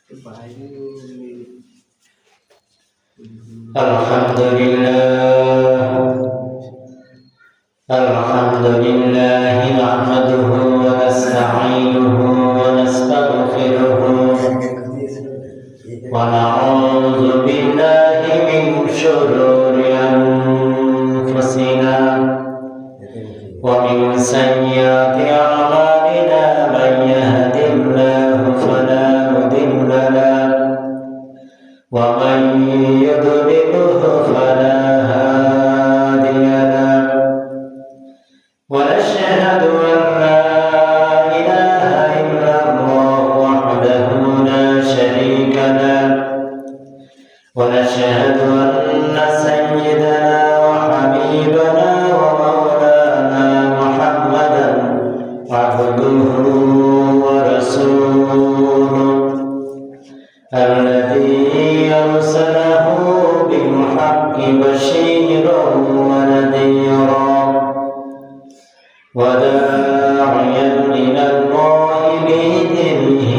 Alhamdulillah nahmaduhu wa nasta'inuhu wa nastaghfiruhu wa na'udzu billahi min shururi anfusina wa min sayyiati a'malina man yahdihillahu fala mudilla lahu wa man yudlilhu fala hadiya lahu ونشهد أن لا إله إلا الله وحده لا شريك له ونشهد أن سيدنا وحبيبنا ومولانا محمدا عبده ورسوله الذي أرسله بالحق بشيرا ونذيرا وداعيا إلى الله بإذنه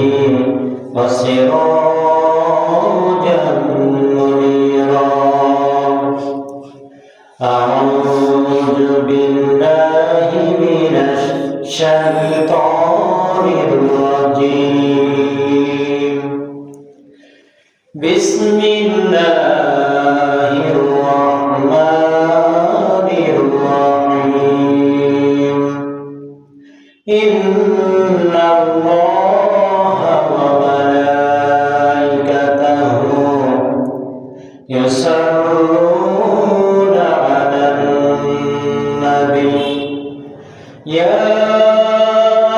وسراجا منيرا أعوذ بالله من الشيطان الرجيم بسم الله الرحمن الرحيم إن الله وملائكته يصلون على النبي يا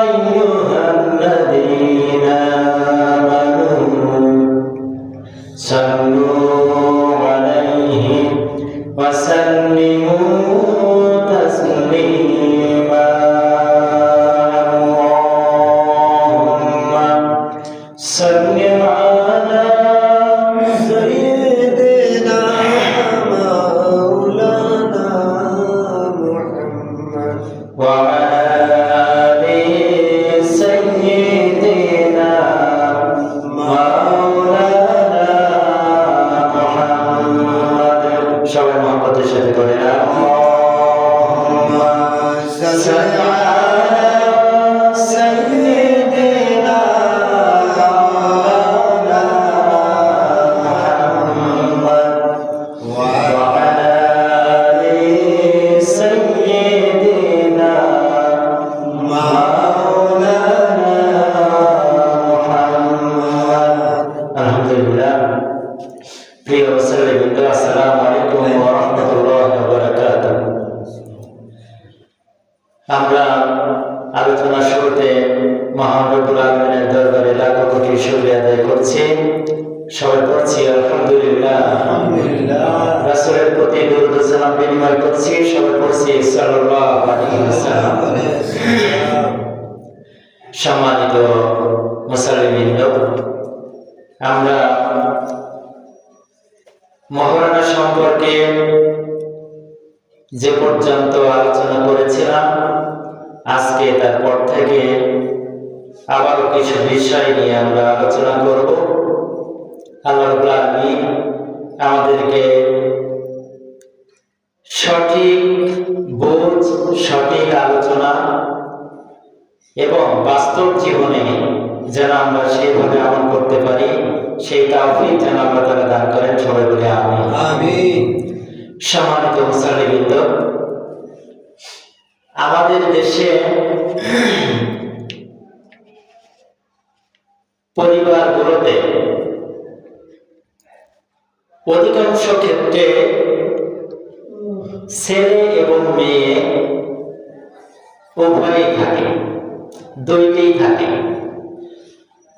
أيها الذين آمنوا صلوا عليه وسلموا تسليما صل على سيدنا مولانا محمد وعلى آل سيدنا مولانا محمد সবাই মহব্বতের সাথে করে اللهم صل على سيدنا আমরা আলোচনা শুরুতে মহান রব্বুল আলামিনের দরবারে লাখো কোটি শুকরিয়া আদায় করছি। সবাই পড়ছি আলহামদুলিল্লাহ। রাসূলের প্রতি দরুদ ও সালাম বিনিময় করছি। সবাই পড়ছি সাল্লাল্লাহু আলাইহি ওয়াসাল্লাম। সম্মানিত মুসল্লিবৃন্দ, আমরা মহারণা সম্পর্কে যে পর্যন্ত আলোচনা করেছিলাম, আজকে তারপর থেকে আবারও কিছু বিষয় নিয়ে আমরা আলোচনা করব। আল্লাহ রাব্বুল আলামিন আমাদেরকে সঠিক বোঝ, সঠিক আলোচনা এবং বাস্তব জীবনে যেন আমরা সেইভাবে আমল করতে পারি, সেই তাওফিক যেন আল্লাহ তাআলা দান করেন। সবাই বলে আমিন। আমিন। সম্মানিত মুসল্লিবৃন্দ, আমাদের দেশে পরিবারগুলোতে অধিকাংশ ক্ষেত্রে ছেলে এবং মেয়ে উভয়ই থাকে, দুইটাই থাকে।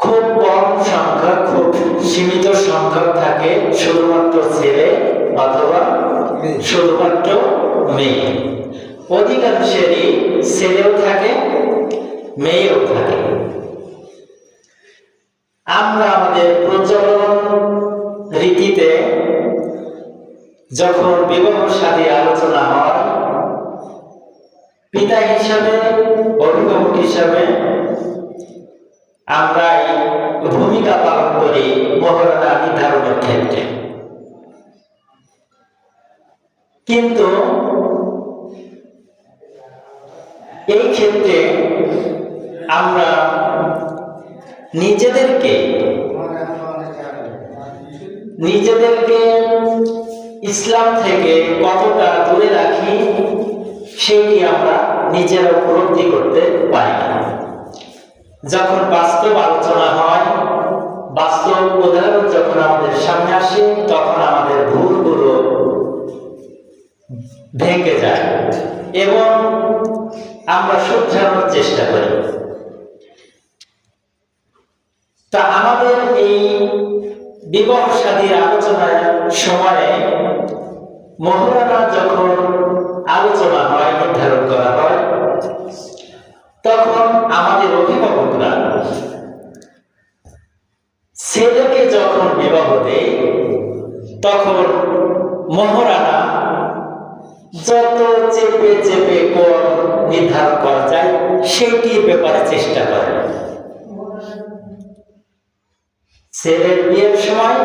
খুব কম সংখ্যা, খুব সীমিত সংখ্যক থাকে শুধুমাত্র ছেলে অথবা শুধুমাত্র মেয়ে। অধিকাংশেরই ছেলেও থাকে, মেয়েও থাকে। আমরা আমাদের প্রচলন রীতিতে যখন বিবাহ শাদী আলোচনা হয়, পিতা হিসাবে, অভিভাবক হিসাবে আমরাই ভূমিকা পালন করি মহরানা নির্ধারণের ক্ষেত্রে। কিন্তু এই ক্ষেত্রে আমরা নিজেদেরকে ইসলাম থেকে কতটা দূরে রাখি সেটি আমরা নিজেরা উপলব্ধি করতে পারি না। যখন বাস্তব আলোচনা হয়, বাস্তব উদাহরণ যখন আমাদের সামনে আসে, তখন আমাদের ভুলগুলো ভেঙে যায় এবং আমরা শুধরানোর চেষ্টা করি। তা আমাদের এই বিবাহ শাদীর আলোচনার সময়ে মহরানা যখন আলোচনা হয়, নির্ধারণ করা হয়, তখন আমাদের অভিভাবকরা ছেলেকে যখন বিবাহ দেয় তখন মহরানা যত চেপে চেপে কোন নির্ধারণ করা যায় সেইটির ব্যাপারে চেষ্টা করে। ছেলের বিয়ের সময়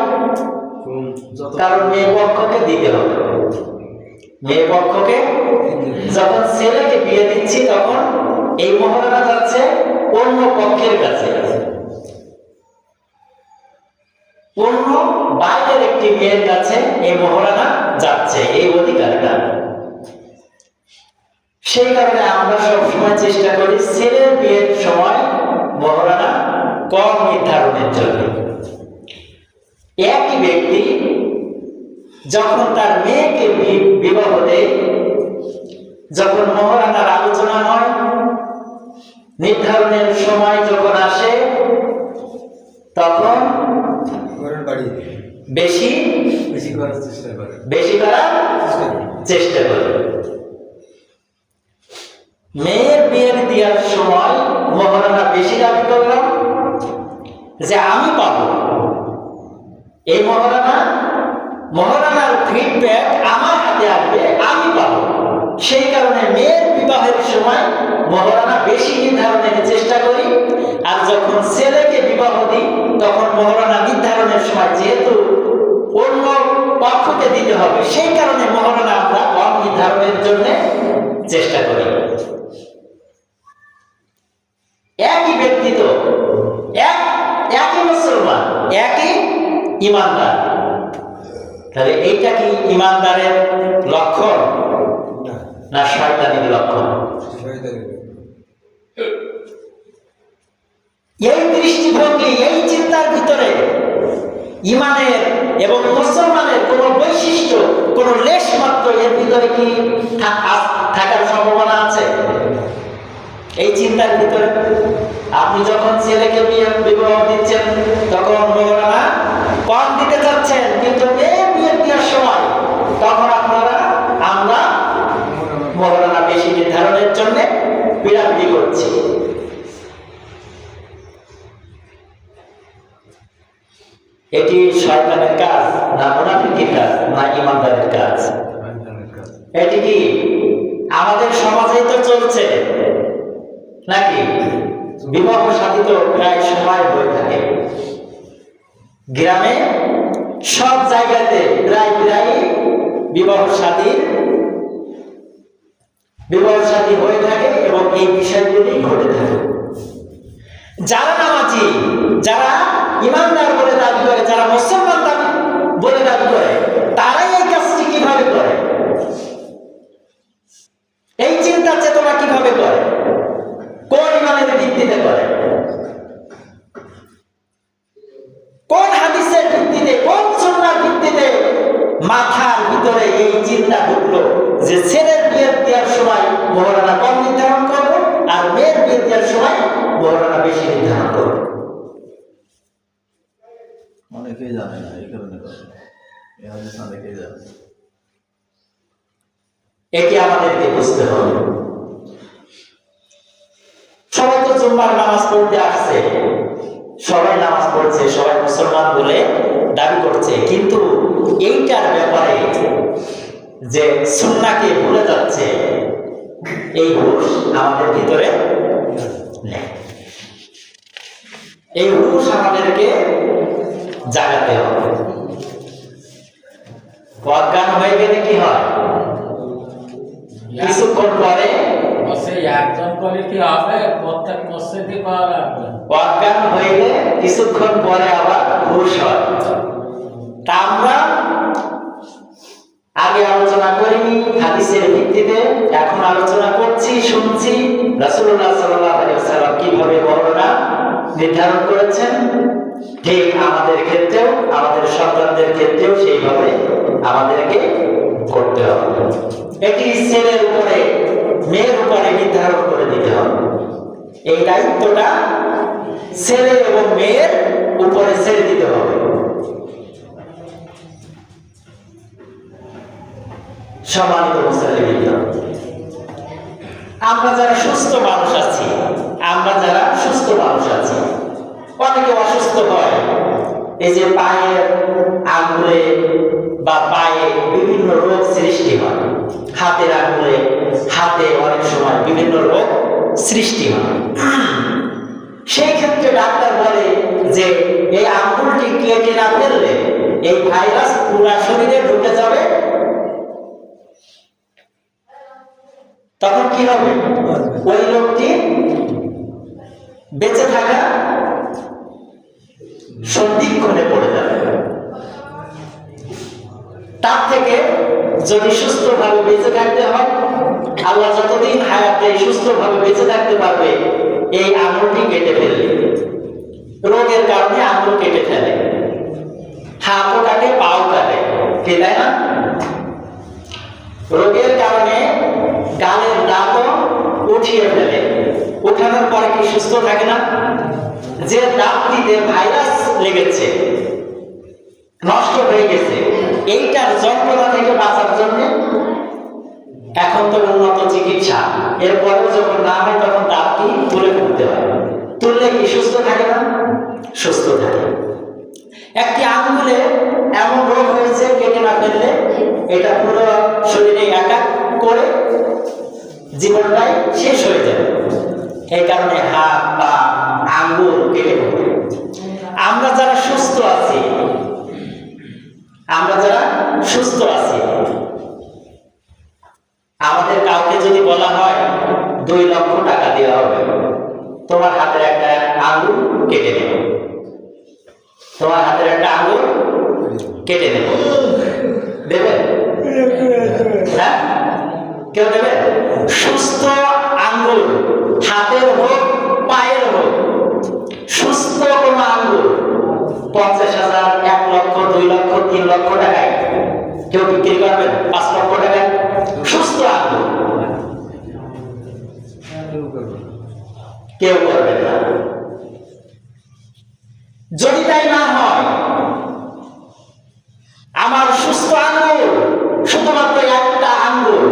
কারণ মেয়ে পক্ষকে দিতে হবে, মেয়ে পক্ষকে যখন ছেলেকে বিয়ে দিচ্ছি তখন এই মহরানা যাচ্ছে অন্য পক্ষের কাছে, অন্য বাইরের একটি মেয়ের কাছে এই মহরানা যাচ্ছে, এই অধিকারটা। সেই কারণে আমরা সবসময় চেষ্টা করি ছেলের বিয়ের সময় মহরানা কম নির্ধারণের জন্য। একই ব্যক্তি যখন তার মেয়েকে বিবাহ দেয়, যখন মহরানার আলোচনা হয়, নির্ধারণের সময় যখন আসে, তখন বেশি করার চেষ্টা করে। মেয়ের বিয়ের দেওয়ার সময় মহরানা বেশি দাবি করলাম যে আমি পাবো এই মহরানার ফিডব্যাক আমার হাতে আসবে, আমি পাবো। সেই কারণে মেয়ের বিবাহের সময় মহরানা বেশি নির্ধারণের চেষ্টা করি, আর যখন ছেলেকে বিবাহ দিই তখন মহরানা নির্ধারণের সময় যেহেতু অন্য পক্ষকে দিতে হবে, সেই কারণে মহরানা আমরা কম নির্ধারণের জন্য চেষ্টা করি। একই ব্যক্তি তো একই মুসলমান, একই ইমানদার, তাহলে এইটা কি ইমানদারের লক্ষণ না শয়তানের লক্ষণ? এই দৃষ্টিভঙ্গি, এই চিন্তার ভিতরে ইমানের এবং মুসলমানের কোন বৈশিষ্ট্য, কোন লেশ মাত্র এর ভিতরে কি থাকার সম্ভাবনা আছে? এই চিন্তার ভিতরে আপনি যখন ছেলেকে বিবাহ দিচ্ছেন তখন মহরানা কম দিতে চাচ্ছেন, কিন্তু মেয়ের বিয়ে দেওয়ার সময় তখন আমরা মহরানা বেশি নির্ধারণের জন্য পিড়াপিড়ি করছি। এটি শয়তানের কাজ না মুনাফিকের কাজ না ইমানদারের কাজ? এটি কি আমাদের সমাজেই তো চলছে নাকি? বিবাহ শাদী তো প্রায় সময় হয়ে থাকে, গ্রামে সব জায়গাতে প্রায় বিবাহ শাদী হয়ে থাকে এবং এই বিষয়গুলি ঘটে থাকে। যারা নামাজি, যারা ইমানদার বলে দাবি করে, যারা মুসলমান বলে দাবি করে, তারাই এই কাজটি কিভাবে করে? এই চিন্তা চেতনা কিভাবে করে? কোন ইমানের ভিত্তিতে করে? কোন হাদিসের ভিত্তিতে, কোন সুন্নাহর ভিত্তিতে মাথার ভিতরে এই চিন্তা ঢুকলো যে ছেলের বিয়ে দেওয়ার সময় মহরানা কম নির্ধারণ করব আর মেয়ের বিয়ে দেওয়ার সময় মহরানা বেশি নির্ধারণ করব? অনেকেই জানে না, এই কারণে এটি আমাদেরকে বুঝতে হবে। সবাই তো জুম্মার নামাজ পড়তে আসছে, সবাই নামাজ পড়ছে, সবাই মুসলমান বলে দাবি করছে, কিন্তু এইটার ব্যাপারে যে সুন্নাহকে ভুলে যাচ্ছে, এই হুঁশ আমাদের ভিতরে নেই। এই হুঁশ আমাদেরকে জাগাতে হবে। অজ্ঞান হয়ে গেলে কি হয়? কিছুক্ষণ পরে একজন করে কি হবে? প্রত্যেক মসজিদে করা লাগবে। অজ্ঞান হইলে কিছুক্ষণ পরে আবার হুঁশ হয়। তা আমরা আগে আলোচনা করিনি হাদিসের ভিত্তিতে, এখন আলোচনা করছি, শুনছি রাসূলুল্লাহ সাল্লাল্লাহু আলাইহি ওয়াসাল্লাম কিভাবে বর্ণনা নির্ধারণ করেছেন। ঠিক আমাদের ক্ষেত্রেও, আমাদের সন্তানদের ক্ষেত্রেও সেইভাবে আমাদেরকে করতে হবে। এটি ছেলের উপরে মেয়ের উপরে নির্ধারণ করে দিতে হবে। এই দায়িত্বটা ছেলে এবং মেয়ের উপরে ছেড়ে দিতে হবে। সম্মানিত মুসলিম, আমরা যারা সুস্থ মানুষ আছি, অনেকে অসুস্থ হয়। এই যে পায়ের আঙ্গুলে বা পায়ে বিভিন্ন রোগ সৃষ্টি হয়, হাতের আঙ্গুলে, হাতে অনেক সময় বিভিন্ন রোগ সৃষ্টি হয়। সেই ক্ষেত্রে ডাক্তার বলে যে এই আঙ্গুলটি কেটে না ফেললে এই ভাইরাস পুরো শরীরে ঢুকে যাবে। তখন কি হবে? ওই লোকটি বেঁচে থাকা সন্দিক্ষণে পড়ে যাবে। তার থেকে যদি সুস্থভাবে বেঁচে থাকতে হয়, আল্লাহ যতদিন হায়াত দেয় সুস্থভাবে বেঁচে থাকতে পারবে, এই আঙুলটি কেটে ফেললে, রোগের কারণে আঙুল কেটে ফেলে, হাতও কাটে, পাও কাটে, কে তাই না? রোগের কারণে গালের দাঁতও উঠিয়ে ফেলে, উঠানোর পরে কি সুস্থ থাকে না? যে দাঁতটিতে ভাইরাস লেগেছে, নষ্ট হয়ে গেছে, এইটার যন্ত্রণা থেকে বাঁচার জন্য এখন তো উন্নত চিকিৎসা, এরপরেও যখন না হয় তখন দাঁতটি তুলে ফেলতে হয়। তুললে কি সুস্থ থাকে না? সুস্থ থাকে। একটি আঙ্গুলে এমন রোগ হয়েছে, কেটে না ফেললে এটা পুরো শরীরে অ্যাটাক করে জীবনটাই শেষ হয়ে যাবে। এই কারণে হাত বা আঙ্গুল কেটে ফেলে। আমরা যারা সুস্থ আছি, আমাদের কাউকে যদি বলা হয় 2 লক্ষ টাকা দেওয়া হবে, তোমার হাতের একটা আঙ্গুল কেটে নেব, তোমার হাতের একটা আঙ্গুল কেটে নেব, দেবে? হ্যাঁ, কেউ দেবে? সুস্থ আঙ্গুল, হাতের হোক পায়ের হোক, সুস্থ কোনো আঙ্গুল 50,000, 1 লক্ষ, 2 লক্ষ, 3 লক্ষ টাকায় কেউ বিক্রি করবেন? 5 লক্ষ টাকায় সুস্থ আঙ্গুল কেউ করবেন না। যদি তাই না হয়, আমার সুস্থ আঙ্গুল শুধুমাত্র একটা আঙ্গুল,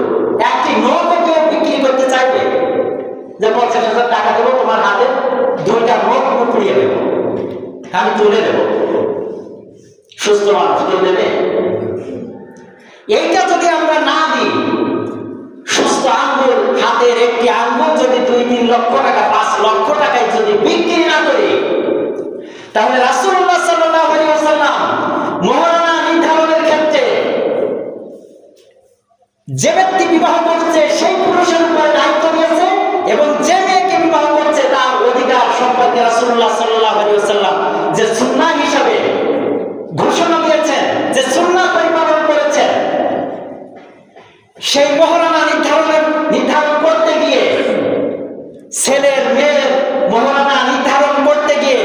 একটি নখও কেউ বিক্রি করতে চাইবে যে 50,000 টাকা দেবো, তোমার হাতে 2টা নখ উপড়িয়ে দেবো, আমি তুলে দেব? সুস্থ মানুষ কেউ দেবে? এইটা যদি আমরা না দিই, সুস্থ আঙ্গুল, হাতের একটি আঙ্গুল যদি 2-3 লক্ষ টাকা, 5 লক্ষ টাকায় যদি বিক্রি না করি, তাহলে রাসূলুল্লাহ সাল্লাল্লাহু আলাইহি ওয়াসাল্লাম মহারণা নির্ধারণের ক্ষেত্রে যে ব্যক্তি বিবাহ করছে সেই পুরুষের উপরে দায়িত্ব দিয়েছে, এবং যে মেয়েকে বিবাহ করছে তার অধিকার সম্পর্কে রাসূলুল্লাহ সাল্লাল্লাহু আলাইহি ওয়াসাল্লাম যে সুন্নাহ হিসাবে ঘোষণা দিয়েছেন, যে সুন্নাহ পরিপালন করেছেন, সেই মহারণা নির্ধারণ করতে গিয়ে, ছেলের মেয়ের মহারণা নির্ধারণ করতে গিয়ে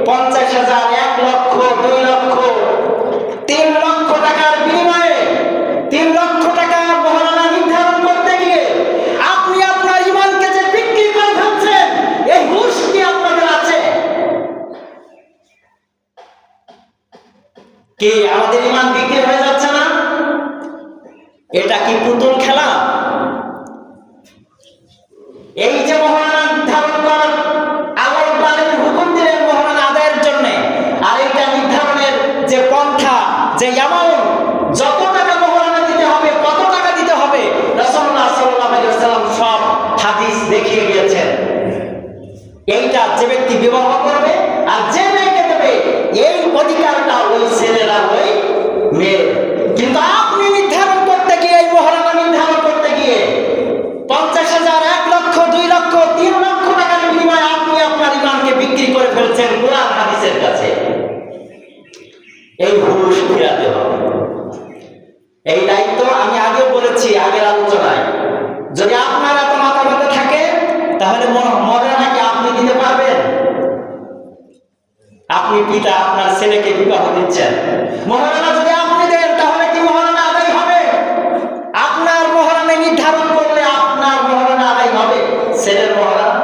50,000, 1 লক্ষ, 2 লক্ষ, 3 লক্ষ টাকার বিনিময়ে 3 লক্ষ টাকা মহারণা নির্ধারণ করতে গিয়ে আপনি আপনার ঈমানকে যে বিক্রি করে ফেলছেন, এই হুঁশ কি আপনাদের আছে? কি আমাদের ঈমান বিক্রি হয়ে যাচ্ছে না? এটা কি পুতুল খেলা? এই যে মহারণা নির্ধারণ করার আল্লাহ তাআলা হুকুম দিলেন মহারণা আদায়ের জন্য, আর এটা নির্ধারণের যে পন্থা, যে অ্যামাউন্ট, যত টাকা মহারণা দিতে হবে, কত টাকা দিতে হবে, রাসূলুল্লাহ সাল্লাল্লাহু আলাইহি ওয়াসাল্লাম সব হাদিস দেখিয়ে দিয়েছেন। এইটা যে ব্যক্তি বিবাহ করবে আর যে মেয়েকে দেবে, এই অধিকারটা হাদিসের কাছে এই হুঁশ ফিরাতে হবে। এই দায়িত্ব আমি আগেও বলেছি আগের আলোচনায়, যদি আপনার এত মাথা ব্যথা থাকে তাহলে মহারানাকে আপনি দিতে পারবেন? আপনি পিতা, আপনার ছেলেকে বিবাহ দিচ্ছেন, মহারানা যদি আপনি দেন তাহলে কি মহারানা আদায় হবে? আপনার মহারানা নির্ধারণ করলে আপনার মহারানা আদায় হবে। ছেলের মহারানা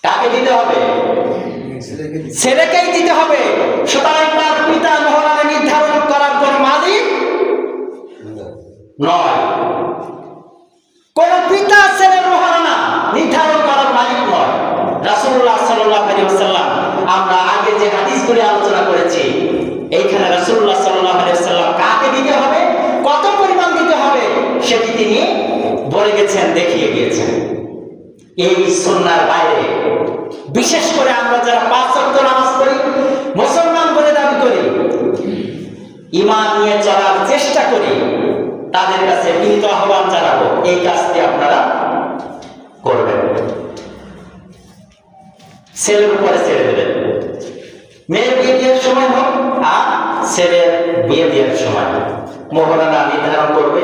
কাকে দিতে হবে? ছেলেকেই দিতে হবে। সুতরাং তার পিতা মহারানা নির্ধারণ করার কোন মালিক নয়। কোন পিতা ছেলের মহারানা নির্ধারণ করার মালিক নয়। রাসূলুল্লাহ সাল্লাল্লাহু আলাইহি ওয়াসাল্লাম, আমরা আগে যে হাদিসগুলি আলোচনা করেছি, এইখানে রাসূলুল্লাহ সাল্লাল্লাহু আলাইহি ওয়াসাল্লাম কাকে দিতে হবে, কত পরিমাণ দিতে হবে সেটি তিনি বলে গেছেন, দেখিয়ে গিয়েছেন। এই সুন্নাহর বাইরে বিশেষ করে আমরা যারা 5 ওয়াক্ত নামাজ পড়ি, মুসলমান বলে দাবি করি, ঈমান নিয়ে চলার চেষ্টা করি, তাদের কাছে বিনীত আহ্বান জানাবো, এই কাজটি আপনারা করবেন। ছেলের উপরে ছেড়ে দেবেন। মেয়ের বিয়ে দেওয়ার সময় হোক আর ছেলের বিয়ে দেওয়ার সময় মহারানা নির্ধারণ করবে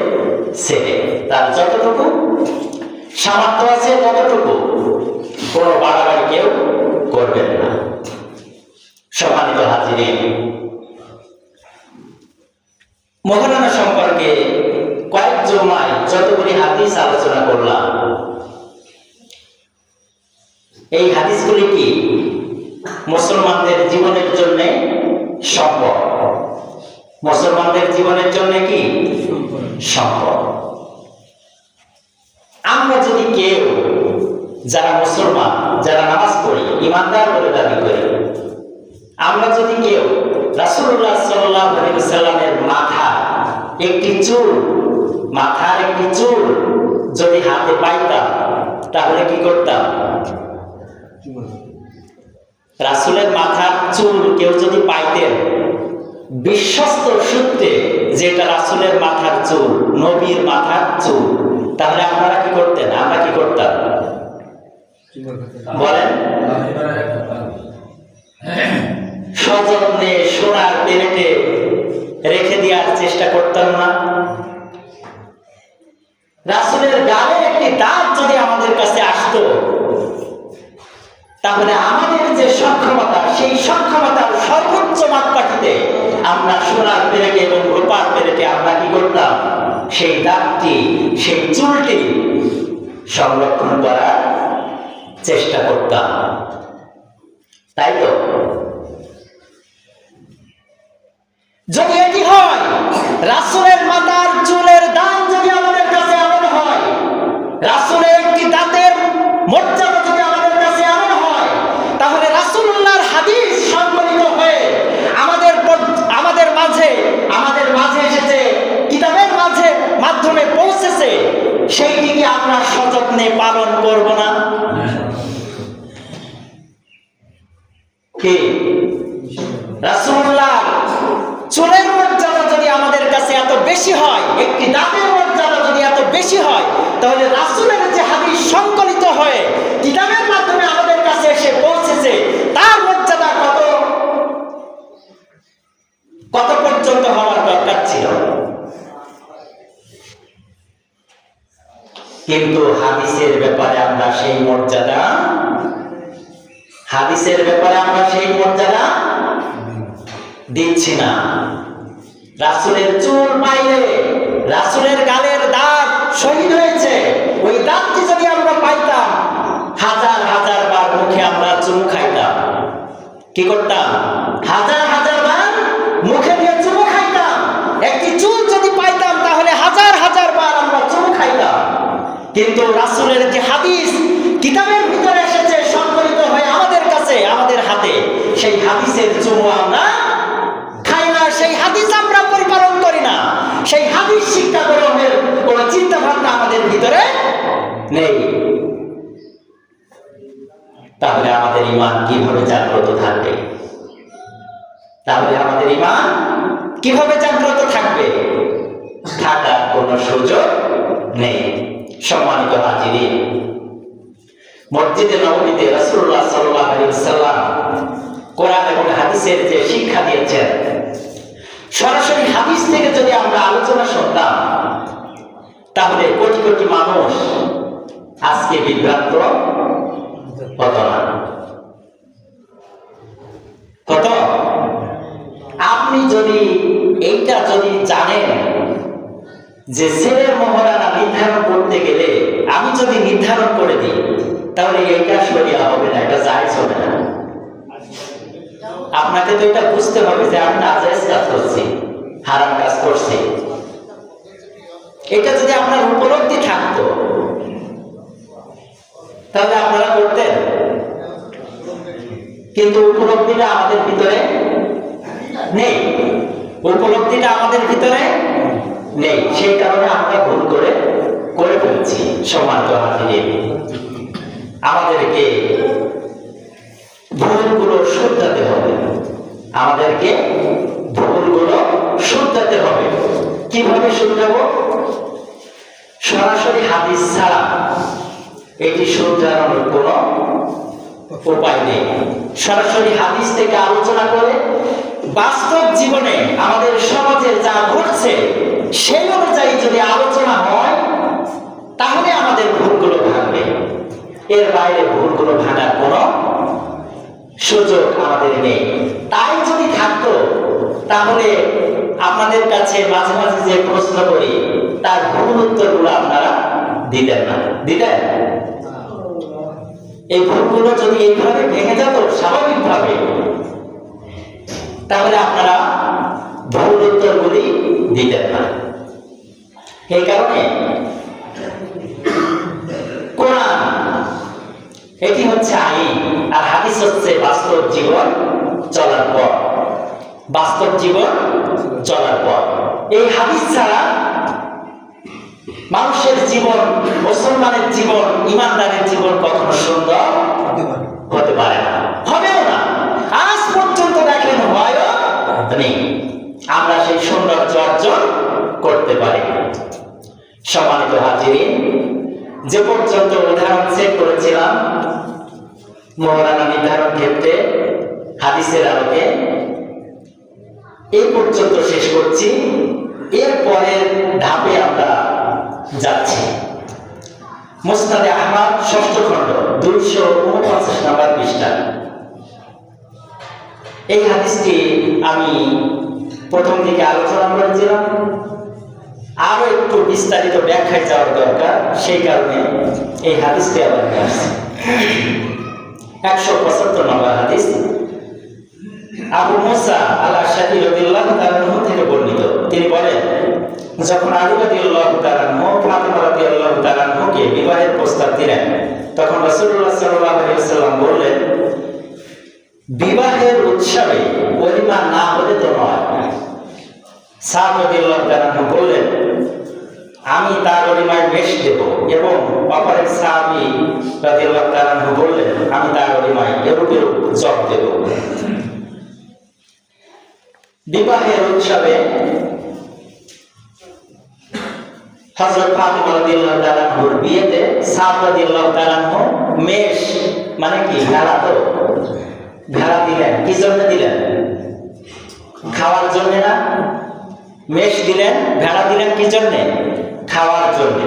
ছেলে, তার যতটুকু সামর্থ্য আছে ততটুকু, কোনো বাড়াবাড়ি কেউ করবেন না। সম্মানিত হাজিরিন, মহারানা সম্পর্কে কয়েক জুমায় যতগুলি হাদিস আলোচনা করলাম, এই হাদিসগুলি কি মুসলমানদের জীবনের জন্য সম্ভব? মুসলমানদের জীবনের জন্য কি সম্ভব? আমরা যদি কেউ যারা মুসলমান, যারা নামাজ পড়ি, ইমানদার বলে দাবি করি, আমরা যদি কেউ রাসূলুল্লাহ সাল্লাল্লাহু আলাইহি ওয়াসাল্লামের মাথার একটি চুল যদি হাতে পাইতাম তাহলে কি করতাম? রাসূলের মাথার চুল কেউ যদি পাইতেন বিশ্বস্ত সূত্রে, যেটা রাসূলের মাথার চুল, নবীর মাথার চুল, তাহলে আপনারা কি করতেন? আমরা কি করতাম বলেন? সযত্নে সোনার প্লেটে রেখে দেওয়ার চেষ্টা করতাম না? রাসূলের গালের একটি দাঁত যদি আমাদের কাছে আসতো তাহলে আমাদের যে সক্ষমতা, সেই সক্ষমতার সর্বোচ্চ মাপকাঠিতে আমরা সোনার প্লেটে এবং রূপার প্লেটে আমরা কি করতাম? সেই দাঁতটি, সেই চুলটি সংরক্ষণ করার চেষ্টা করতাম, তাই তো? যদি এটি হয়, রাসূলের মাথার চুলের দাম যদি আমাদের কাছে এমন হয়, রাসূলের একটি দাঁতের মর্যাদা যদি আমাদের কাছে এমন হয়, তাহলে রাসূলুল্লাহর হাদিস সংকলিত হয়ে আমাদের মাঝে এসেছে, কিতাবের মাধ্যমে পৌঁছেছে, সেইটিকে আমরা সযত্নে পালন করব না? কি রাসূলুল্লাহ চুলের মর্যাদা যদি আমাদের কাছে এত বেশি হয়, একটি দাঁতের মর্যাদা যদি এত বেশি হয়, তাহলে রাসূলের যে হাদিস সংকলিত হয়ে কিতাবের মাধ্যমে আমাদের কাছে এসে পৌঁছেছে, তার মর্যাদা কত পর্যন্ত হওয়ার দরকার ছিল? কিন্তু হাদিসের ব্যাপারে আমরা সেই মর্যাদা দিচ্ছি না। রাসূলের চুল পাইলে, রাসূলের গালের দাঁত শহীদ হয়েছে, ওই দাঁতটি যদি আমরা পাইতাম, হাজার হাজার বার মুখে আমরা চুমু খাইতাম। কি করতাম? হাজার হাজার বার মুখে দিয়ে চুমু খাইতাম। একটি চুল যদি পাইতাম তাহলে হাজার হাজার বার আমরা চুমু খাইতাম। কিন্তু রাসূলের যে হাদিস কিতাবের ভিতরে এসেছে সংকলিত হয়ে আমাদের কাছে, আমাদের হাতে, সেই হাদিসের চুমু আমরা খাই না, সেই হাদিস আমরা পরিপালন করি না, সেই হাদিস শিক্ষা গ্রহণের কোনো চিন্তা ভাবনা আমাদের ভিতরে নেই। তাহলে আমাদের ঈমান কিভাবে জাগ্রত থাকবে? থাকার কোনো সুযোগ নেই। সম্মানিত হাজিরিন, মসজিদে নববীতে রাসূলুল্লাহ কোটি মানুষ আজকে বিভ্রান্ত হতো না। কত? আপনি যদি এইটা যদি জানেন যে ছেলের মহরানা নির্ধারণ করতে গেলে আমি যদি নির্ধারণ করে দিই তাহলে এইটা শরিয়া হবে না, এটা জায়েজ হবে না। আপনাকে তো এটা বুঝতে হবে যে আমি নাজায়েজ কাজ করছি, হারাম কাজ করছি। এটা যদি আপনার উপলব্ধি থাকতো তাহলে আপনারা করতেন, কিন্তু উপলব্ধিটা আমাদের ভিতরে নেই। উপলব্ধিটা আমাদের ভিতরে নেই, সেই কারণে আমরা ভুল করে ফেলছি। সম্মানিত হাজির, আমাদেরকে ভুলগুলো শুধরাতে হবে, আমাদেরকে ভুলগুলো শুধরাতে হবে। কিভাবে শুধরাবো? সরাসরি হাদিস ছাড়া এটি শুধরানোর কোনো উপায় নেই। সরাসরি হাদিস থেকে আলোচনা করে বাস্তব জীবনে আমাদের সমাজে যা ঘটছে সেই অনুযায়ী যদি আলোচনা হয় তাহলে আমাদের ভুলগুলো ভাঙবে। এর বাইরে ভুলগুলো ভাঙার কোনো সুযোগ আমাদের নেই। তাই যদি থাকতো তাহলে আপনাদের কাছে মাঝে মাঝে যে প্রশ্ন করি তার ভুল উত্তরগুলো আপনারা দিতেন না, দিতেন? এই ভুলগুলো যদি এইভাবে ভেঙে যেত স্বাভাবিকভাবে তাহলে আপনারা ভুল উত্তরগুলি দিতেন না। এই কারণে কোরআন এটি হচ্ছে আইন, আর হাদিস হচ্ছে বাস্তব জীবন চলার পর। বাস্তব জীবন চলার পর এই হাদিস ছাড়া মানুষের জীবন, মুসলমানের জীবন, ইমানদারের জীবন কখনো সুন্দর হতে পারে না, হবেও না। আজ পর্যন্ত দেখেন হয়ও নেই, আমরা সেই সৌন্দর্য অর্জন করতে পারি। সম্মানিত হাজিরিন, যে পর্যন্ত উদাহরণ সেট করেছিলাম মহরানা নির্ধারণ ক্ষেত্রে হাদিসের আলোকে, এই পর্যন্ত শেষ করছি। এরপরের ধাপে আমরা যাচ্ছি। মুসনাদে আহমদ ৬ষ্ঠ খণ্ড ২৪৯ নম্বর পৃষ্ঠা। এই হাদিসটি আমি প্রথম দিকে আলোচনা করেছিলাম, আরো একটু বিস্তারিত ব্যাখ্যায় যাওয়ার দরকার, সেই কারণে এই হাদিসটি আবার নিয়ে আসছি। ১৭৫ নম্বর হাদিস, আবু মুসা আল-আশআরী রাদিয়াল্লাহু তাআলা আনহু থেকে বর্ণিত। তিনি বলেন, যখন আলী রাদিয়াল্লাহু তাআলা আনহু ফাতিমা রাদিয়াল্লাহু তাআলা আনহুকে বিবাহের প্রস্তাব দিলেন, তখন রাসূলুল্লাহ সাল্লাল্লাহু আলাইহি ওয়াসাল্লাম বললেন, বিবাহের উৎসবে ওলিমা না হলে তো নয়। সাদ রাদিয়াল্লাহু তাআলা আনহু বললেন, আমি তার ওলিমায় মেশ দেব, এবং অপর এক সাহাবী রাদিয়াল্লাহু তাআলা আনহু বললেন, আমি তার ওলিমায় এরূপ জব দেব। বিবাহের উৎসবে হযরত ফাতিমা রাদিয়াল্লাহু তাআলা আনহুর বিয়েতে সাদ রাদিয়াল্লাহু তাআলা আনহু মেষ মানে কি ভেড়া, তো ভেড়া দিলেন। কি জন্য দিলেন? খাওয়ার জন্য না? মেষ দিলেন, ভেড়া দিলেন কি জন্য? খাওয়ার জন্য।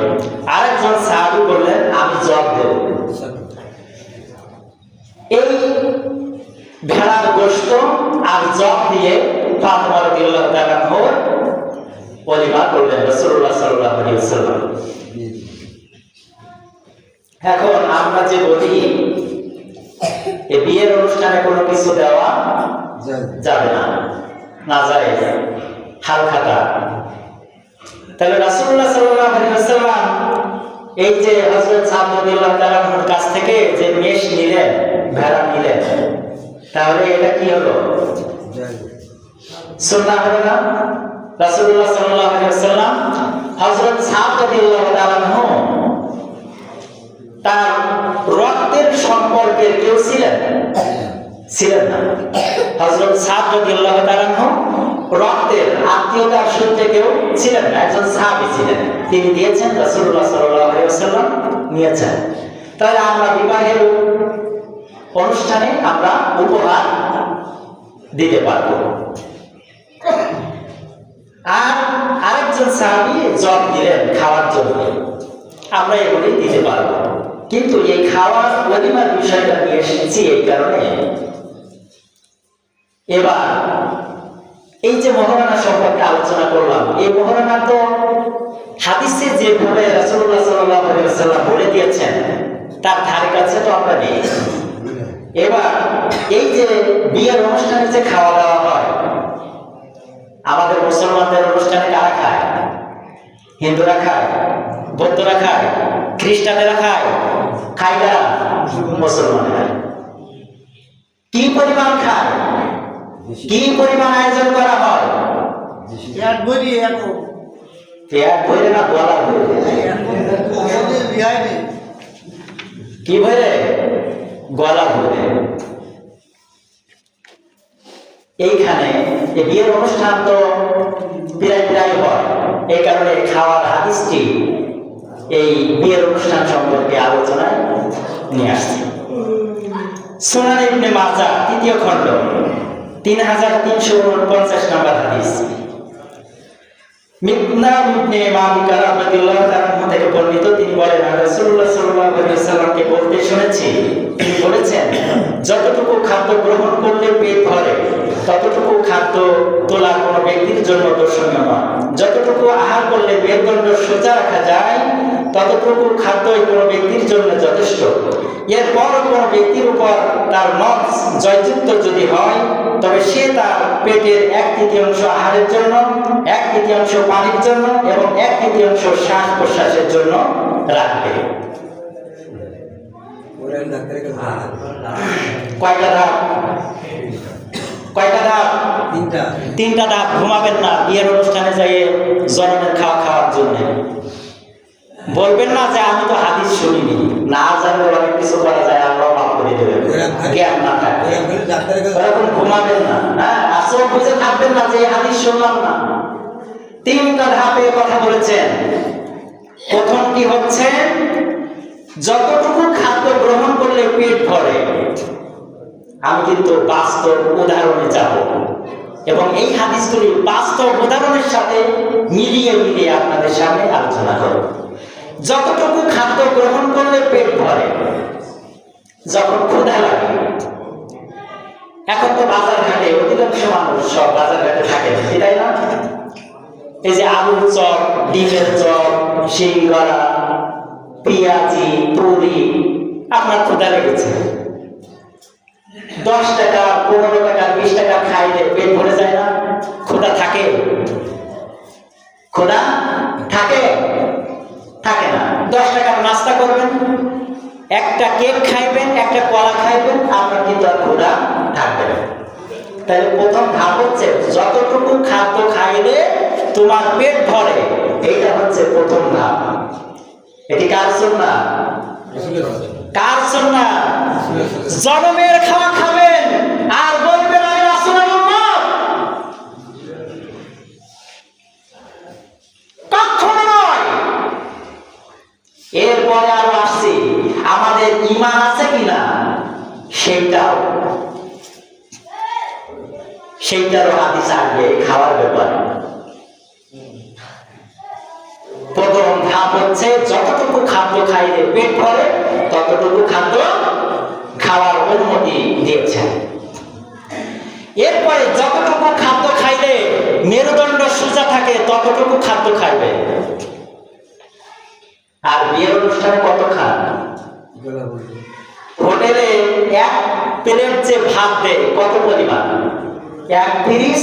আরেকজন সাহাবী বললেন, আমি জব দেব। এই ভেড়ার গোশত আর জব দিয়ে ফাতিমা রাদিয়াল্লাহু তাআলা আনহুর ওলিমা করলেন রাসূলুল্লাহ সাল্লাল্লাহু আলাইহি ওয়াসাল্লাম। এখন আমরা যে বলি এই বিয়ের অনুষ্ঠানে কোনো কিছু দেওয়া যাবে না, নাজায়েজ, হালখাতা। তাহলে রাসূলুল্লাহ সাল্লাল্লাহু আলাইহি ওয়াসাল্লাম এই যে হযরত সাদ রাদিয়াল্লাহু তাআলা আনহুর কাছ থেকে যে মেষ নিলেন, ভেড়া নিলেন, তাহলে এটা কি হলো? সুন্নাহ হলো না? রাসূলুল্লাহ সাল্লাল্লাহু আলাইহি ওয়াসাল্লাম হযরত সাদ রাদিয়াল্লাহু তাআলা আনহু তার রক্তের সম্পর্কের কেউ ছিলেন না। হযরত সাদ রাদিয়াল্লাহু তাআলা আনহু রক্তের আত্মীয়তার সূত্রে কেউ ছিলেন না, একজন সাহাবী ছিলেন। তিনি দিয়েছেন, রাসূলুল্লাহ সাল্লাল্লাহু আলাইহি ওয়াসাল্লাম নিয়েছেন। তাহলে আমরা বিবাহের অনুষ্ঠানে আমরা উপহার দিতে পারব। আর আরেকজন সাহাবী জব দিলেন খাওয়ার জন্য। আমরা এগুলি দিতে পারবো। কিন্তু এই খাওয়ার ওলিমার বিষয়টা নিয়ে এসেছি এই কারণে, এবার এই যে মহারানা সম্পর্কে আলোচনা করলাম, এই মহারানা তো হাদিসে যেভাবে রাসূলুল্লাহ সাল্লাল্লাহু আলাইহি ওয়াসাল্লাম বলে দিয়েছেন তার ধারে কাছে তো আমরা নেই। এবার এই যে বিয়ের অনুষ্ঠানে যে খাওয়া দাওয়া হয়, আমাদের মুসলমানদের অনুষ্ঠানে কারা খায়? হিন্দুরা খায়, বৌদ্ধরা খায়, খ্রিস্টানেরা খায়, খায় কারা? মুসলমানেরা। কি পরিমাণ খায়, কি পরিমাণ আয়োজন করা হয়? পেট ভরিয়ে পেট ভরে না গলা ভরে? কি ভরে? গলা ভরে। এইখানে এই বিয়ের অনুষ্ঠান তো প্রায় প্রায় হয়, এই কারণে খাওয়ার হাদিসটি এই বিয়ের অনুষ্ঠান সম্পর্কে আলোচনায় নিয়ে আসছে। সুনান ইবনে মাজাহ ৩য় খণ্ড ৩৩৪৯ নম্বর হাদিস। মিকদাম ইবনে মালিক রাদিয়াল্লাহু তাআলা থেকে বর্ণিত, তিনি বলেন রাসূলুল্লাহ সাল্লাল্লাহু আলাইহি ওয়াসাল্লামকে বলতে শুনেছি, তিনি বলেছেন যতটুকু খাদ্য গ্রহণ করলে পেট ভরে ততটুকু খাদ্য তোলা কোনো ব্যক্তির জন্য দর্শনীয় নয়। যতটুকু আহার করলে মেরুদণ্ড সোজা রাখা যায় ততটুকু খাদ্যই কোনো ব্যক্তির জন্য যথেষ্ট। এরপর কোনো ব্যক্তির উপর তার নফস জয়যুক্ত যদি হয় তবে সে তার পেটের 1/3 আহারের জন্য, 1/3 পানির জন্য এবং 1/3 শ্বাস প্রশ্বাসের জন্য রাখবে। কয়টা ধাপ? কয়টা ধাপ? তিনটা ধাপ। ঘুমাবেন না বিয়ের অনুষ্ঠানে যাই জনমের খাওয়ার জন্য। বলবেন না যে আমি তো হাদিস শুনিনি, না জানলে অনেক কিছু করা যায়, আল্লাহ মাফ করে দেবেন, জ্ঞান না থাকে এরকম ঘুমাবেন না। হ্যাঁ, আসল বুঝে থাকবেন না যে হাদিস শুনলাম না। তিনটা ধাপে কথা বলেছেন। প্রথমটি হচ্ছে যতটুকু খাদ্য গ্রহণ করলে পেট ভরে। আমি কিন্তু বাস্তব উদাহরণে যাব এবং এই হাদিসগুলি বাস্তব উদাহরণের সাথে মিলিয়ে মিলিয়ে আপনাদের সামনে আলোচনা করব। যতটুকু খাদ্য গ্রহণ করলে পেট ভরে, যখন ক্ষুধা লাগে। এখন তো বাজার ঘাটে অধিকাংশ মানুষ সব বাজার ঘাটে থাকে, তাই না? এই যে আলুর চপ, ডিমের চপ, সিঙ্গারা, পেঁয়াজি, পুরি, আপনার ক্ষুধা লেগেছে, 10 টাকা, 15 টাকা, 20 টাকা খাইলে পেট ভরে যায় না? ক্ষুধা থাকে? ক্ষুধা থাকে? থাকে না। 10 টাকার নাস্তা করবেন, একটা কেক খাইবেন, একটা কলা খাইবেন, আপনার কিন্তু আর ক্ষুধা থাকবে না। তাহলে প্রথম ধাপ হচ্ছে যতটুকু খাদ্য খাইলে তোমার পেট ভরে, এইটা হচ্ছে প্রথম ধাপ। এটি কার সুন্নাহ? কার সুন্নাহ? জনমের খাওয়া খাবেন আর বলবেন আমি রাসূলের উম্মত। কখনো নয়। এরপরে আরো আসছি আমাদের ঈমান আছে কিনা সেইটারও হাদিস আসবে খাওয়ার ব্যাপারে। প্রথম ধাপ হচ্ছে যতটুকু খাদ্য খাইলে পেট ভরে ততটুকু খাদ্য খাওয়ার অনুমতি দিয়েছেন। এরপরে যতটুকু খাদ্য খাইলে মেরুদণ্ড সোজা থাকে ততটুকু খাদ্য খাইবে। আর বিয়ের অনুষ্ঠানে কত খান? হোটেলে 1 প্লেট যে ভাত দেয় কত পরিমাণ? 1 পিরিচ।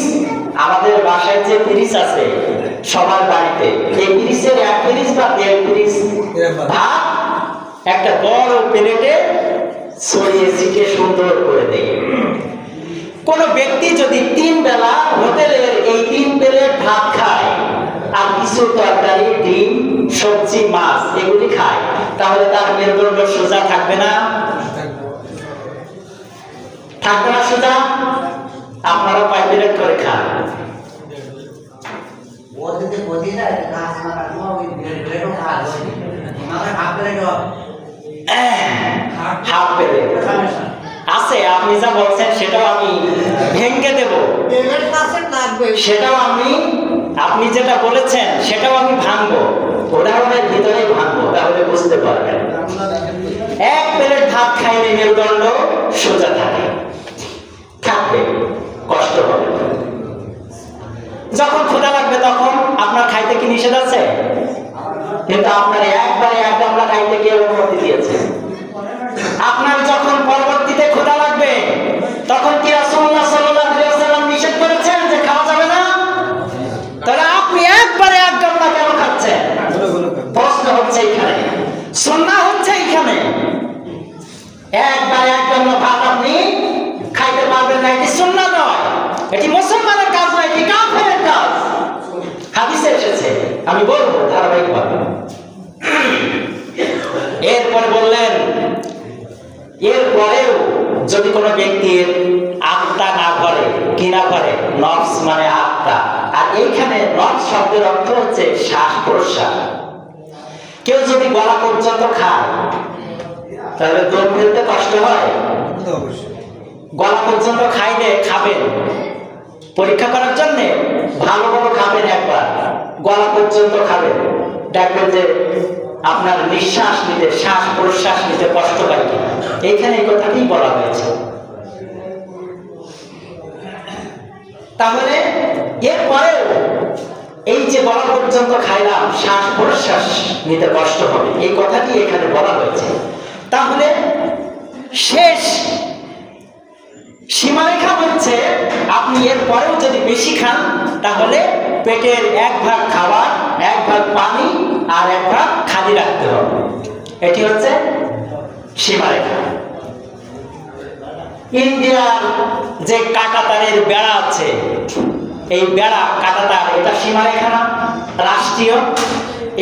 আমাদের বাসায় যে পিরিচ আছে সবার বাড়িতে, এই পিরিচের 1 পিরিচ বা 1.5 পিরিচ ভাত একটা বড় প্লেটে ছড়িয়ে ছিটিয়ে সুন্দর করে দেয়। কোন ব্যক্তি যদি 3 বেলা হোটেলের এই 3 প্লেট ভাত খায় আর কিছু তরকারি, ডিম, সবজি, মাছ এগুলি খায়, তাহলে তার মেরুদণ্ড সোজা থাকবে না? থাকবে না সোজা? আপনারা 5 প্লেট করে খান। হাফ প্লেট আছে, আপনি যা বলছেন সেটাও আমি ভেঙে দেব, সেটাও আমি, আপনি যেটা বলেছেন সেটাও আমি ভাঙবো। উদাহরণের ভিতরেই ভাঙবো, তাহলে বুঝতে পারবেন। এক প্লেট ভাত খাইলে মেরুদণ্ড সোজা থাকে, থাকবে, কষ্ট হবে। যখন ক্ষুধা লাগবে তখন আপনার খাইতে কি নিষেধ আছে? কিন্তু আপনার একবারে এক গামলা খাইতে কে অনুমতি দিয়েছে? আপনার যখন পরবর্তীতে ক্ষুধা লাগবে তখন কি রাসূলুল্লাহ সাল্লাল্লাহু আলাইহি ওয়াসাল্লাম নিষেধ করেছেন যে খাওয়া যাবে না? তাহলে আপনি একবারে এক গামলা কেন খাচ্ছেন? প্রশ্ন হচ্ছে এখানে, সুন্নাহ হচ্ছে এখানে। একবারে এক গামলা ভাত আপনি খাইতে পারবেন না, এটি সুন্নাহ নয়, এটি মুসলমানের কাজ নয়, এটি কাফেরের কাজ। হাদিসে এসেছে, আমি বলবো ধারাবাহিকভাবে। এরপরে বললেন, এরপরেও যদি কোনো ব্যক্তির আত্মা না করে, কি না করে, নফস মানে আত্মা, আর এইখানে নফস শব্দের অর্থ হচ্ছে শ্বাস প্রশ্বাস। কেউ যদি গলা পর্যন্ত খায় তাহলে দম ফেলতে কষ্ট হয়। গলা পর্যন্ত খাইলে খাবেন, পরীক্ষা করার জন্য ভালো ভালো খাবেন, একবার গলা পর্যন্ত খাবেন, দেখবেন যে আপনার নিঃশ্বাস নিতে, শ্বাস প্রশ্বাস নিতে কষ্ট হয় কিনা। এইখানে এই কথাটি বলা হয়েছে। তাহলে এরপরেও এই যে গলা পর্যন্ত খাইলাম, শ্বাস প্রশ্বাস নিতে কষ্ট হবে, এই কথাটি এখানে বলা হয়েছে। তাহলে শেষ সীমারেখা হচ্ছে আপনি এরপরেও যদি বেশি খান তাহলে পেটের এক ভাগ খাবার, এক ভাগ পানি আর এক ভাগ খালি রাখতে হবে। এটি হচ্ছে সীমারেখা। ইন্ডিয়ার যে কাঁটাতারের বেড়া আছে, এই বেড়া কাঁটাতার, এটা সীমারেখা না, রাষ্ট্রীয়।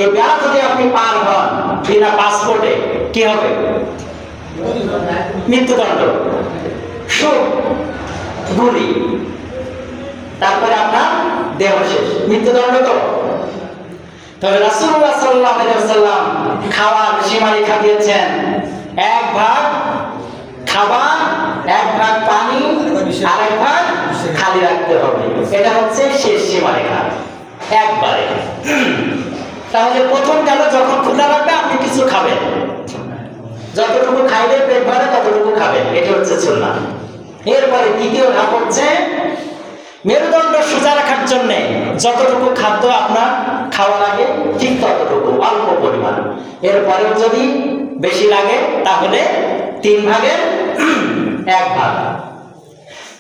এই বেড়া যদি আপনি পার হন বিনা পাসপোর্টে, কি হবে? মৃত্যুদণ্ড, গুলি, তারপরে আপনার দেহ শেষ, মৃত্যুদণ্ড। তো তবে রাসূলুল্লাহ সাল্লাল্লাহু আলাইহি ওয়াসাল্লাম খাওয়ার সীমারেখা দিয়েছেন, এক ভাগ খাবার, এক ভাগ পানি আর এক ভাগ খালি রাখতে হবে। এটা হচ্ছে শেষ সীমারেখা একবারে। তাহলে প্রথম গেল, যখন ক্ষুধা লাগবে আপনি কিছু খাবেন, যতটুকু খাইলে পেট ভরে ততটুকু খাবেন, এটা হচ্ছে সুন্নাহ। এরপরে দ্বিতীয় ধাপ হচ্ছে মেরুদণ্ড সোজা রাখার জন্য যতটুকু খাদ্য আপনার খাওয়া লাগে ঠিক ততটুকু, অল্প পরিমাণ। এরপরেও যদি বেশি লাগে তাহলে 3 ভাগের 1 ভাগ।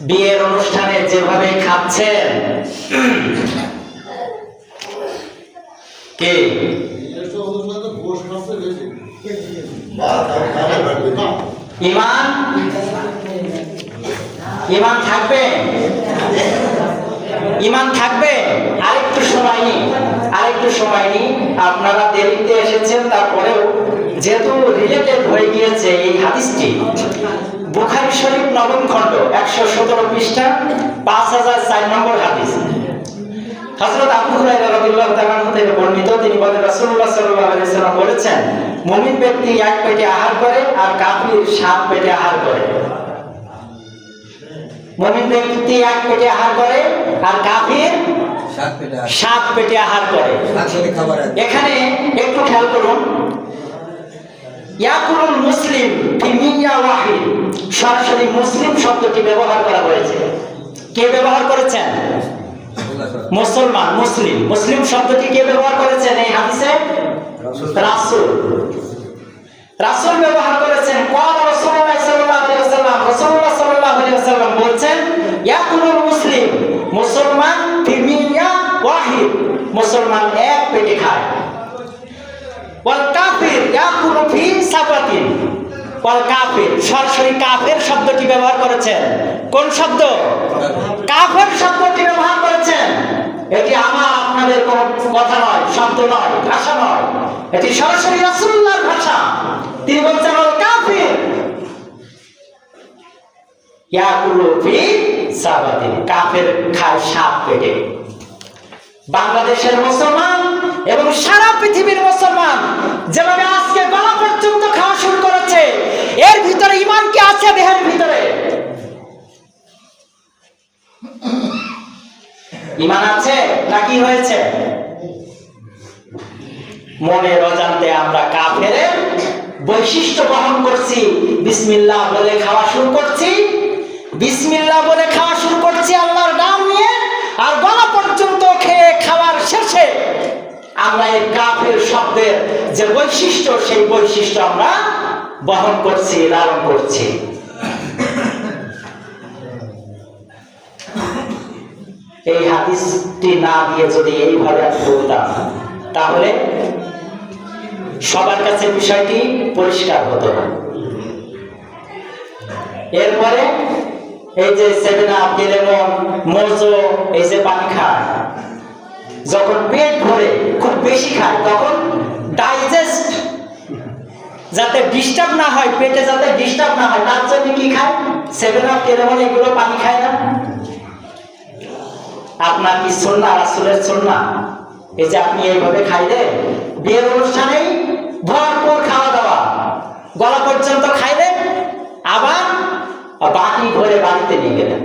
বিয়ের অনুষ্ঠানে যেভাবে খাচ্ছেন, কে ইমান ইমান থাকবে, ইমান থাকবে। আরেকটু সময় নিন, আরেকটু সময় নিন। আপনারা দেরিতে এসেছেন, তারপরেও যেহেতু রিলেটেড হয়ে গিয়েছে এই হাদিসটি, বুখারী শরীফ 9ম খণ্ড 117 পৃষ্ঠা 5004 নম্বর হাদিস। হযরত আবু হুরায়রা রাদিয়াল্লাহু তাআলা থেকে বর্ণিত, তিনি বলেন রাসূলুল্লাহ সাল্লাল্লাহু আলাইহি ওয়াসাল্লাম বলেছেন, মুমিন ব্যক্তি 1 পেটে আহার করে আর কাফির 7 পেটে আহার করে। মুমিন ব্যক্তি 1 পেটে আহার করে আর কাফির 7 পেটে আহার করে। এখানে একটু খেয়াল করুন, ইয়াকুলুল মুসলিম ফি মিয়া ওয়াহিদ, সরাসরি মুসলিম শব্দটি ব্যবহার করা হয়েছে। কে ব্যবহার করেছেন? মুসলমান, মুসলিম। মুসলিম শব্দটি কে ব্যবহার করেছেন এই হাদিসে? রাসূল। রাসূল ব্যবহার করেছেন। ক্বালা রাসূলুল্লাহ সাল্লাল্লাহু আলাইহি ওয়াসাল্লাম, রাসূলুল্লাহ সাল্লাল্লাহু আলাইহি ওয়াসাল্লাম বলেন, ইয়াকুলুল মুসলিম, মুসলমান ফি মিয়া ওয়াহিদ, মুসলমান 1 পেটে খায়। ওয়াল কাফির ইয়াকুলু ফি সাবাতিন, ওয়াল কাফির, সরাসরি কাফের শব্দটি ব্যবহার করেছেন। কোন শব্দ? কাফের শব্দটি ব্যবহার করেছেন। এটি আমার আপনাদের কোন কথা নয়, শব্দ নয়, ভাষা নয়, এটি সরাসরি রাসূলুল্লাহর ভাষা। তিনি বলছেন ওয়াল কাফির ইয়াকুলু ফি সাবাতিন, কাফের খায় 7 পেটে। বাংলাদেশের মুসলমান এবং সারা পৃথিবীর মুসলমান যেভাবে আজকে গলা পর্যন্ত খাওয়া শুরু করেছে, এর ভিতরে ঈমান কি আছে? দেহের ভিতরে ঈমান আছে নাকি হয়েছে? মনের অজান্তে আমরা কাফেরের বৈশিষ্ট্য বহন করছি। বিসমিল্লাহ বলে খাওয়া শুরু করছি, বিসমিল্লাহ বলে খাওয়া শুরু করছি আল্লাহর নাম নিয়ে, আর গলা পর্যন্ত খেয়ে খাওয়ার শেষে আমরা এই কাফের শব্দের যে বৈশিষ্ট্য, সেই বৈশিষ্ট্য আমরা বহন করছি, লালন করছি। এই হাদিসটি না দিয়ে যদি এইভাবে আমি বলতাম, তাহলে সবার কাছে বিষয়টি পরিষ্কার হতো না। এরপরে এই যে 7 আপ, লেমন, মোজো, এই যে পানি খায়, যখন পেট ভরে খুব বেশি খায়, তখন ডাইজেস্ট যাতে ডিস্টার্ব না হয়, পেটে যাতে ডিস্টার্ব না হয়, তার জন্য কি খায়? 7 আপ, লেমন এগুলো পানি খায় না? আপনার কি সুন্নাহ, রাসূলের সুন্নাহ এই যে আপনি এইভাবে খাইলেন, বিয়ের অনুষ্ঠানেই ভরপুর খাওয়া দাওয়া, গলা পর্যন্ত খাইলেন, আবার বাটি ভরে বাড়িতে নিয়ে গেলেন।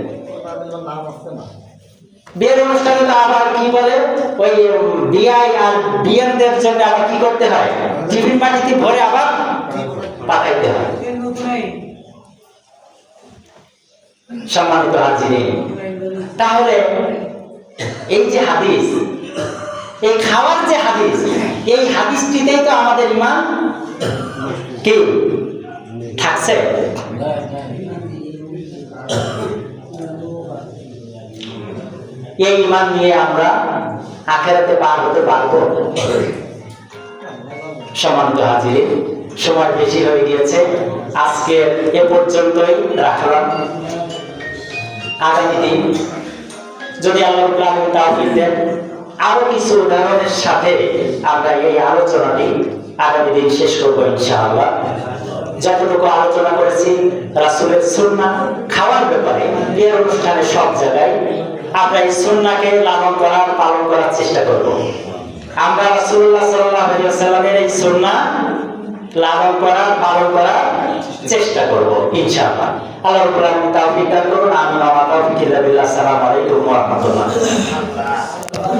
বিয়ের অনুষ্ঠানে তো আবার কি বলে, ওই বিয়াই আর বিয়ানদের জন্য আবার কি করতে হয়, টিফিন বাটিতে ভরে আবার পাঠাইতে হয়। সম্মানিত হাজিরিন, তাহলে এই যে হাদিস, এই খাওয়ার যে হাদিস, এই হাদিসটিতেই তো আমাদের ঈমান কি থাকছে। এই ঈমান নিয়ে আমরা আখিরাতে পার হতে পারবো। সম্মানিত হাজিরিন, সময় বেশি হয়ে গিয়েছে, আজকে এ পর্যন্তই রাখলাম। আগামী দিন যদি আল্লাহ তাওফীক দেন, আরো কিছু উদাহরণের সাথে আমরা এই আলোচনাটি আগামী দিন শেষ করবো ইনশাআল্লাহ। যতটুকু আলোচনা করেছি রাসূলের সুন্নাহ খাওয়ার ব্যাপারে, বিয়ের অনুষ্ঠানে সব জায়গায় আমরা এই সুন্নাহকে লালন করার, পালন করার চেষ্টা করব। আমরা রাসূলুল্লাহ সাল্লাল্লাহু আলাইহি ওয়াসাল্লামের এই সুন্নাহ লালন করার, পালন করার চেষ্টা করব ইনশাআল্লাহ। আল্লাহ রাব্বুল আলামিন তাওফীক দান করুন। আমিন ওয়া মা তাওফীক ইল্লা বিল্লাহ। আসসালামু আলাইকুম ওয়া রাহমাতুল্লাহ।